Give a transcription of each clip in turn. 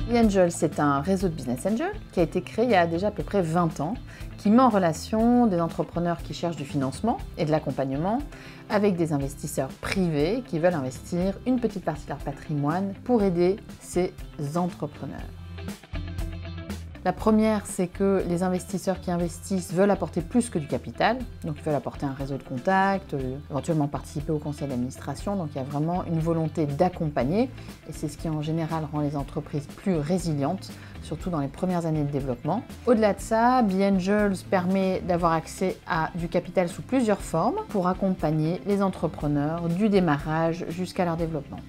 BeAngel, c'est un réseau de business angels qui a été créé il y a déjà à peu près 20 ans, qui met en relation des entrepreneurs qui cherchent du financement et de l'accompagnement avec des investisseurs privés qui veulent investir une petite partie de leur patrimoine pour aider ces entrepreneurs. La première, c'est que les investisseurs qui investissent veulent apporter plus que du capital, donc ils veulent apporter un réseau de contacts, éventuellement participer au conseil d'administration, donc il y a vraiment une volonté d'accompagner, et c'est ce qui en général rend les entreprises plus résilientes, surtout dans les premières années de développement. Au-delà de ça, BeAngels permet d'avoir accès à du capital sous plusieurs formes pour accompagner les entrepreneurs du démarrage jusqu'à leur développement.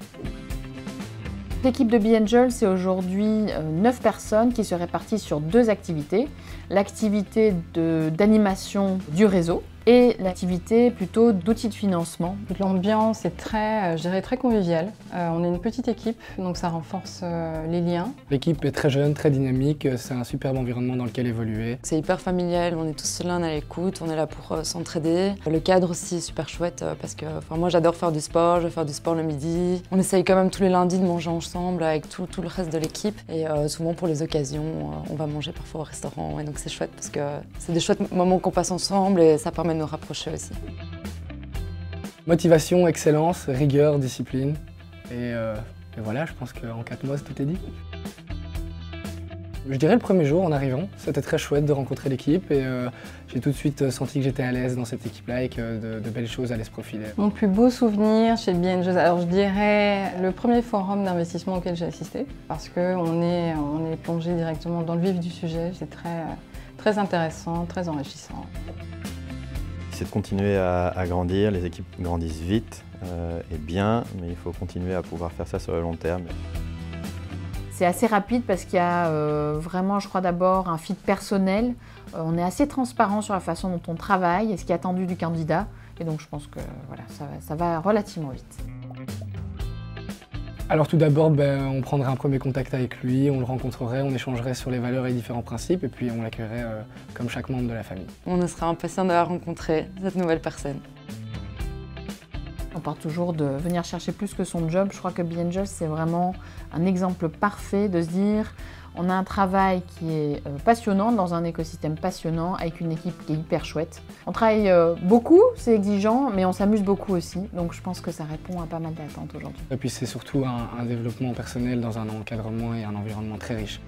L'équipe de BeAngel, c'est aujourd'hui 9 personnes qui se répartissent sur 2 activités. L'activité d'animation du réseau et l'activité plutôt d'outils de financement. L'ambiance est très, je dirais, très conviviale. On est une petite équipe, donc ça renforce les liens. L'équipe est très jeune, très dynamique, c'est un superbe environnement dans lequel évoluer. C'est hyper familial, on est tous l'un à l'écoute, on est là pour s'entraider. Le cadre aussi est super chouette parce que moi j'adore faire du sport, je vais faire du sport le midi. On essaye quand même tous les lundis de manger ensemble avec tout le reste de l'équipe. Et souvent pour les occasions, on va manger parfois au restaurant. Et donc c'est chouette parce que c'est des chouettes moments qu'on passe ensemble et ça permet de nous rapprocher aussi. Motivation, excellence, rigueur, discipline. Et voilà, je pense qu'en 4 mois, tout est dit. Je dirais le premier jour en arrivant, c'était très chouette de rencontrer l'équipe et j'ai tout de suite senti que j'étais à l'aise dans cette équipe-là et que de belles choses allaient se profiler. Mon plus beau souvenir chez BeAngel, alors je dirais le premier forum d'investissement auquel j'ai assisté, parce qu'on est plongé directement dans le vif du sujet, c'est très intéressant, très enrichissant. C'est de continuer à grandir, les équipes grandissent vite et bien, mais il faut continuer à pouvoir faire ça sur le long terme. C'est assez rapide parce qu'il y a vraiment, je crois d'abord, un fit personnel. On est assez transparent sur la façon dont on travaille et ce qui est attendu du candidat. Et donc je pense que voilà, ça va relativement vite. Alors tout d'abord, on prendrait un premier contact avec lui, on le rencontrerait, on échangerait sur les valeurs et les différents principes et puis on l'accueillerait comme chaque membre de la famille. On ne sera impatient de la rencontrer, cette nouvelle personne. On parle toujours de venir chercher plus que son job. Je crois que BeAngel, c'est vraiment un exemple parfait de se dire on a un travail qui est passionnant dans un écosystème passionnant avec une équipe qui est hyper chouette. On travaille beaucoup, c'est exigeant, mais on s'amuse beaucoup aussi. Donc je pense que ça répond à pas mal d'attentes aujourd'hui. Et puis c'est surtout un développement personnel dans un encadrement et un environnement très riche.